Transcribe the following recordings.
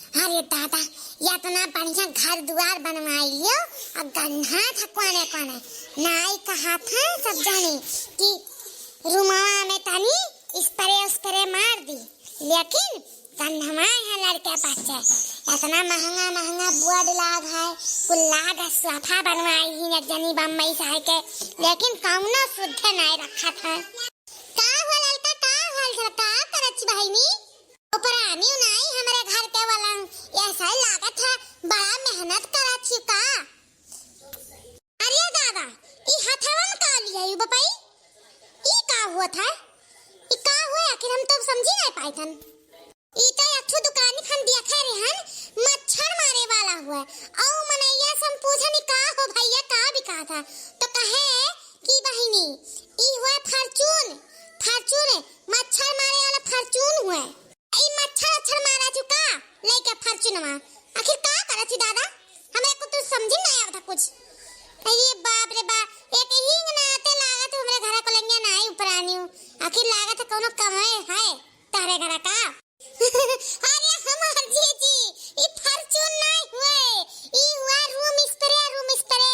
अरे दादा या तो ना बढ़िया घर द्वार बनवाई लियो। अब गन्हा था कोने कोने नाई कहा था सब जाने कि रुमावा में तनी इस परे मार दी, लेकिन गन्हवा है लड़के बच्चे इतना महंगा महंगा बोर्ड लाग है कुल लाग सोफा बनवाई ही एक जनी बम्बई से के, लेकिन कौनो शुद्ध नहीं रखा था। का हो लड़का का हाल है का करछ बहिनी ऊपर आनी नहीं हमारे घर के वाला ऐसा लागत है बड़ा मेहनत करा छी का। अरे दादा ई हथवा में का लिया यू बपाई ई का हुआ था ई का हुआ आखिर हम तो समझी नहीं पाई थन। ई तो अच्छो दुकान खन देखा रे हन मच्छर मारे वाला हुआ औ मनैया सम पूछनी का हो भैया का बिका था तो कहे कि बहिनी ई हुआ फॉर्चून फॉर्चून मच्छर मारे वाला फॉर्चून हुआ ई मच्छर मारा चुका लेके फॉर्चूनवा आखिर का करे थी दादा हमरे को तो समझ नहीं आवता कुछ। अरे बाप रे बाप एक ही ना आते लागत हमरे घर को लंगिया नहीं ऊपर आनियो आखिर लागत कोनो कमाए है तारे घर का। अरे हमार जीजी ई फॉर्चून नहीं हुए ई हुआ रूम स्प्रे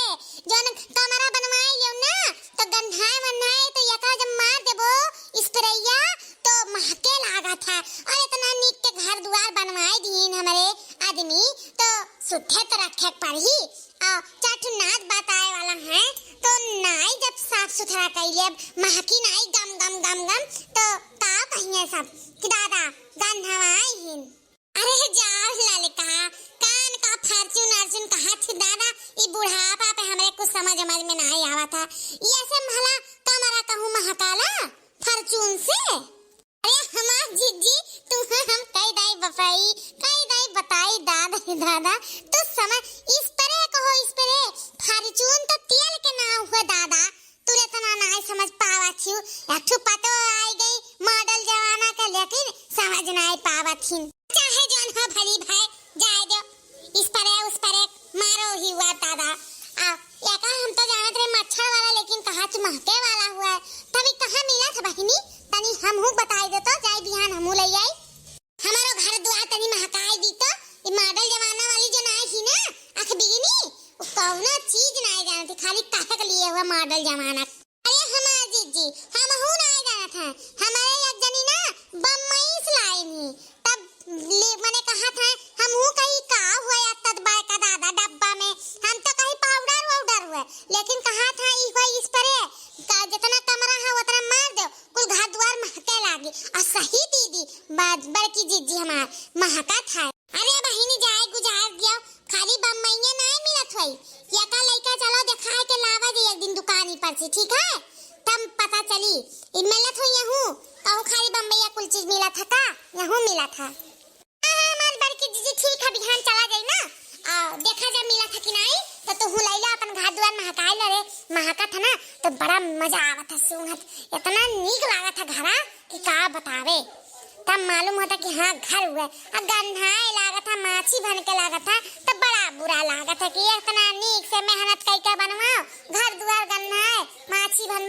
जन कमरा बनवाए लियो ना तो गंधाए वंधाए तो यका जब मार देबो स्प्रेया तो महके लागा था और इतना नीक के घर द्वार बनवाए दीन हमारे आदमी तो सुथे तो रखे पड़ी और चाटू नाच बात आए वाला है तो नाई जब साफ सुथरा कइले महकी नाई गम गम गम गम तो का कहिए सब कि दादा गंधवाई हिन। अरे जाओ ललका कान का फॉर्चून अर्जुन कहा थी दादा ई बुढ़ापा पे हमरे कुछ समझ में नहीं आवा था ये से भला कमरा कहूं महकाला फॉर्चून से। अरे हमार जीजी तुम हम कई दाई बताई दादा तो समझ इस परे कहो इस परे फॉर्चून तो तेल के नाम हुआ दादा तूने तना नहीं समझ पावा छियो एकठो पतो आई गई मॉडल जमाना का लेकिन समझ नहीं पावा थी चाहे जन हो भली भाई जाए दो इस परे मारो ही हुआ दादा आ एका हम तो जानत रहे मच्छर वाला लेकिन कहा च महके वाला हुआ तभी कहां मिला था बहिनी तनी हमहू बताई दे तो जाई बिहान हमहू ले आई हमारो घर दुआर तनी महकाई दी तो ई मॉडल जमाना वाली जो नाई ही ना आंख बिगनी कौनो चीज नहीं जानती खाली काहे के लिए हुआ मॉडल जमाना। अरे हमार जीजी हमहू नहीं जानत है हमारे एक जनी ना बम्बई से लाई नी तब मैंने कहा था हमहू कहीं का हुआ या तदबाय का दादा डब्बा में हम तो कहीं पाउडर हुआ लेकिन कहा था ई हुआ इस परे का जितना कमरा है उतना मार दो कुल घर द्वार महके लागी और सही दीदी बड़की जीजी हमार महका था। अरे बहिनी जाए गुजार दियो खाली बम्बईया नहीं मिलत होई यका लइका चलो दिखाए के लावा दे एक दिन दुकानी पर से ठीक है तब पता चली ई मिलत हो यहूं कहू खाली बम्बईया कुल चीज मिला था का यहूं मिला था। हमार बड़की जीजी ठीक है बिहान चला जाई ना आ देखा जा मिला था कि नहीं तो हुलैला अपन घर द्वार महकाई लरे महका था ना तो बड़ा मजा आवत था सुंघत इतना नीक लागत था घरा कि का बतावे तब मालूम होता कि हाँ घर हुआ गंधाए लागत था माछी बन के लागत था तो बड़ा बुरा लागत है कि इतना नीक से मेहनत करके बनवाओ घर द्वार गंधाए माछी बन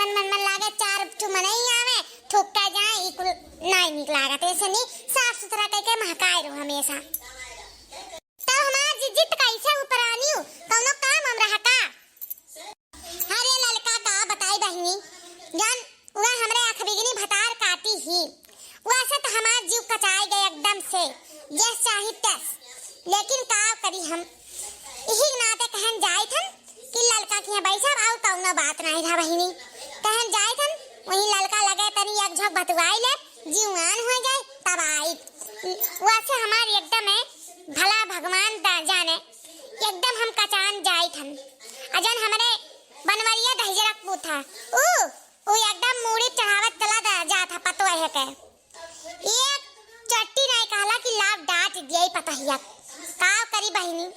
लागे चार ठो मनई आवे ठोक के जाए इकुल नहीं नीक लागत ऐसे नहीं साफ सुथरा करके महकाए रहो हमेशा। तो हमार जिज्जित कैसे ऊपर आनियो कौनो काम हम रहा का। अरे ललका का बताई बहिनी जन उरा हमरे आंख बिगनी भतार काटी ही वैसे तो हमार जीव कचाए गए एकदम से जैस चाहे तैस लेकिन का करी हम यही नाते कहन जाए थन कि ललका के बैसा और कौनो बात नहीं था बहिनी कहन जाए थन वही ललका लगे तनी एक झक बतवाई ले जीवान हो जाए तब आई वैसे हमार एकदम है भला भगवान जाने एकदम हम कचान जाए थन अजन हमरे बनवरिया दहजरक पूथा ओ एकदम मूड़ी चढ़ावत चला जा था पतो है के एक चट्टी नहीं कहला कि लाभ डांट दिए पता हिया का करी बहिनी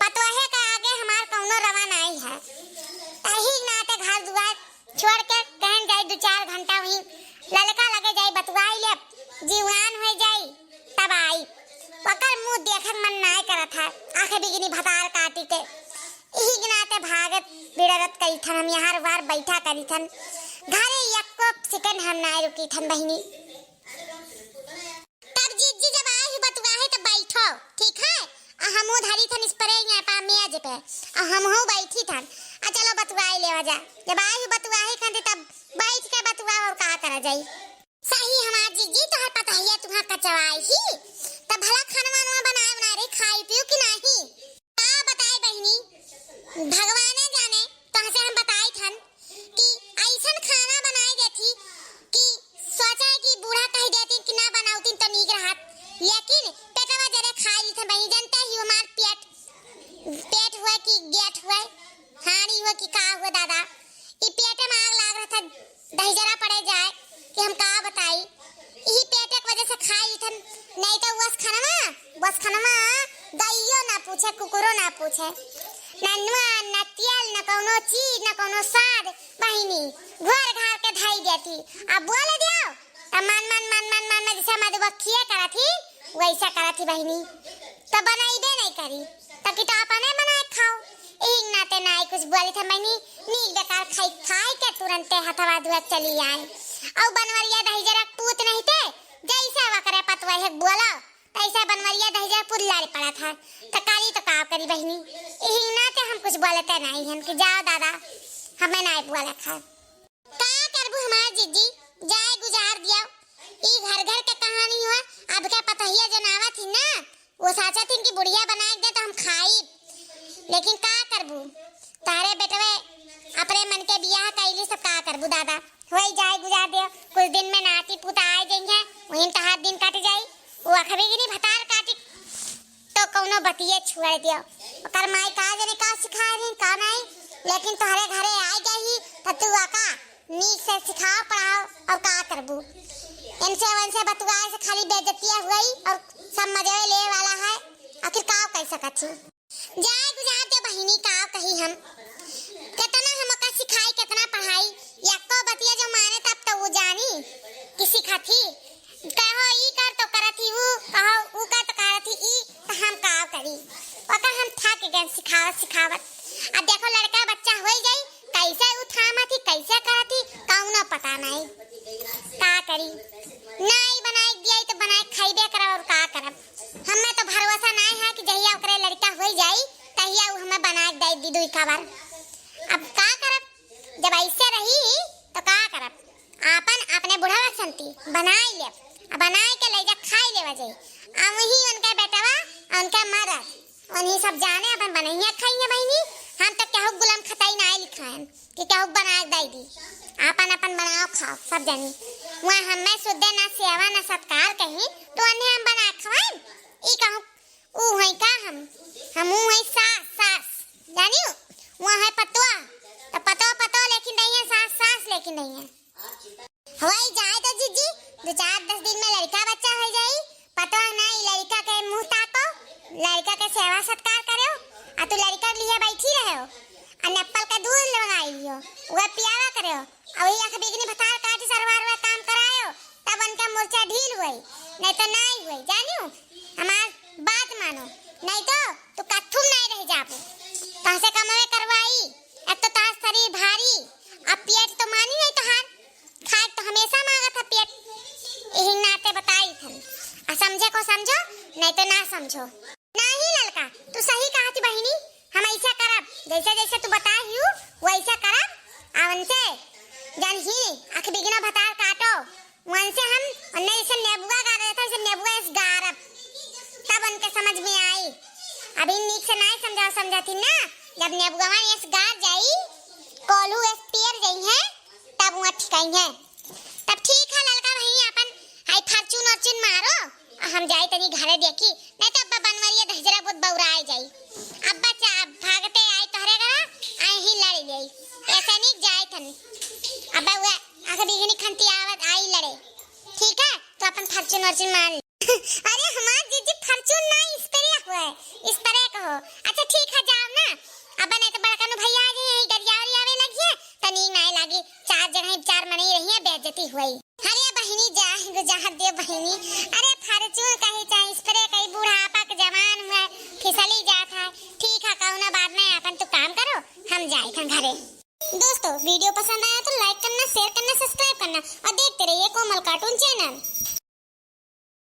पतो है का आगे हमार कौनो रवा नहीं है तही नाते घर दुआर छोड़ के कहन जाए 2-4 घंटा वही ललका लगे जाए बतवाई ले जीवान हो जाए तब आई ओकर मुंह देखन मन नहीं करत है आंखें बिगनी भतार काटी के यही गिनाते भागत बिड़रत करी थन हम यहाँ बार बैठा करी थन घरे एको सेकंड हम नहीं रुकी थन बहिनी। तब जीजी जब आई बतवाए तो बैठो हो, ठीक है। हम धरी थन स्प्रे यहाँ पे मेज पे हम हो बैठी थन। चलो बतुआई लेवा जा, जब आई बतुआई खाते तब बैठ के बतुआ और का करा जाई। सही हमार जीजी तोहर पता है तुम्हार कचवाई ही तब भला खाना बनाए बना रे खाई पियो कि नहीं का बताए बहनी, भगवान जाने तुमसे हम बताई थन कि ऐसन खाना बनाई देती कि सोचा कि बूढ़ा कह देती कि ना बनाऊती तो नीक रहत, लेकिन पेटवा जरे खाई ली थन बहनी। जानते ही हमार पेट हुआ कि गेट हुआ हारी हुआ कि का हुआ दादा, ई पेट में आग लाग रहा था दही जरा पड़े जाए कि हम का बताई। यही पेट की वजह से खाई थन, नहीं तो बस खाना गइयो ना पूछे कुकुरो ना पूछे, नन्नुआ न तेल न कोनो चीज न कोनो स्वाद बहिनी घर घर के धई देती। अब बोले दियो त मन जैसे मधुबक्खिया करा थी वैसा करा थी बहिनी, तो बनाइबे नहीं करी ताकि तो अपने बनाए खाओ। एक नाते नाई कुछ बोली था बहिनी, नीक बेकार खाई के तुरंते हथवा धुआ चली आई। और बनवरिया दही जरा पूत नहीं थे जैसा वकरे पतवा है बोला ऐसा बनवरिया दही जरा पुल्ला पड़ा था तो काली तो का करी बहिनी। यही नाते हम कुछ बोलते नहीं हम कि जाओ दादा हमें नहीं बोला खा का करबू हमार जीजी जाए गुजार दिया। ई घर घर के कहानी हुआ अब क्या पता ही जनावा थी ना, वो सोचा थी कि बुढ़िया बनाए दे तो हम खाई, लेकिन का करबू तारे बेटवे अपने मन के बियाह कैली सब का करबू दादा होई जाए गुजार दे। कुछ दिन में नाती पुता आ जाएंगे वहीं तो हाथ दिन कट जाई, वो अखबे की नहीं भतार काटी तो कौनो बतिये छुआ दियो ओकर माई का जने का सिखा रही का नहीं, लेकिन तोहरे घरे आ गई तो तू आका नीक से सिखाओ पढ़ाओ और का करबू। इनसे वनसे बतुआ से खाली बेइज्जतियां हुई और सब मजे ले वाला है, आखिर का कह सकत छी। जाए गुजार दे बहिनी का कही हम कितना हमका सिखाई कितना पढ़ाई यक्को बतिया जो माने तब तो वो जानी कि सिखाथी कहो ई कर तो करथी वो कहो ऊ कर तो करथी ई तो हम का करी ओका हम थक गए सिखावत। अब देखो लड़का बच्चा हो गई कैसे उठामथी कैसे करथी कौनो पता नहीं का करी, नहीं बनाई दिया तो बनाए खाइबे करब और का करब। हमें तो भरोसा नहीं है कि जहिया ओकरे लड़का हो जाई तहिया उ हमें बना दे दी दुई खबर। अब का करब जब ऐसे रही तो का करब, आपन अपने बुढ़ावा संती बनाई ले बनाए के ले जा खाई लेवा जाई। आ वही उनका बेटवा उनका मरद उन्हीं सब जाने अपन बनैया खाइए बहिनी, हम तो केहू गुलाम खताई नहीं लिखाएं कि केहू बना दे दी, आपन अपन बनाओ खाओ सब जानी। वहाँ हमें शुद्ध ना सेवा ना सत्कार कहीं तो अन्य हम बना खवाएं ई कहूँ ऊ है का हम ऊ है सास जानी वहाँ है पतवा तो पतो लेकिन नहीं है सास लेकिन नहीं है। हवाई जाए तो जीजी 2-4-10 दिन में लड़का बच्चा हो जाई पतो नहीं लड़का के मुंह ताको लड़का के सेवा सत्कार करो आ तू लड़का लिए बैठी रहो आ नप्पल का दूध लगाई लियो वह पियावा करो और वही आंख बिगनी भतार काटी सरवार हुआ काम करायो तब उनका मोर्चा ढील हुई नहीं तो नहीं हुई जानियो। हमार बात मानो नहीं तो तू कथुम नहीं रह जाबो तहसे कमावे करवाई अब तो तार शरीर भारी अब पेट तो मानी नहीं तो हार खाए तो हमेशा मांगा था पेट, यही नाते बताई थन समझे को समझो नहीं तो ना समझो। नहीं लड़का तू सही कहा थी बहिनी, हम ऐसा करब जैसे जैसे तू बताई हूँ वैसा करब आवन से जन ही आँख बिगना भतार काटो वन से हम अन्य जैसे नेबुआ गा रहे थे नेबुआ इस गारब तब उनके समझ में आई। अभी नीक से नहीं समझाती ना जब नेबुआ इस गार जाई कोलू इस पेर गई है तब वो ठिकाई है तब ठीक है लड़का वही अपन हाई फॉर्चून मारो हम जाए तनी घरे देखी नहीं तो अब्बा बनवरिया दहजरा बहुत बौराए जाई अब्बा चा भागते आई तोहरे घर आई ही लड़ी गई ऐसे नहीं जाए थन अब्बा वो आखिर बिगनी खंती आवत आई लड़े ठीक है तो अपन फॉर्चून मार अरे हमार जीजी फॉर्चून ना स्प्रे हुआ है स्प्रे कहो अच्छा ठीक है जाओ ना अब नहीं तो बड़का नु भैया आ गए गरियावरी आवे लगी तनी नहीं लागी 4 जगह 4 मनी रही है बेइज्जती हुई। अरे बहिनी जा गुजार दे बहिनी, अरे फॉर्चून कहे चाहे स्प्रे कहीं बुढ़ापा के जवान हुआ फिसली जात है ठीक है कौनो बात नहीं अपन तो काम करो हम जाए खां घरे। दोस्तों वीडियो पसंद आया तो लाइक करना शेयर करना सब्सक्राइब करना और देखते रहिए कोमल कार्टून चैनल।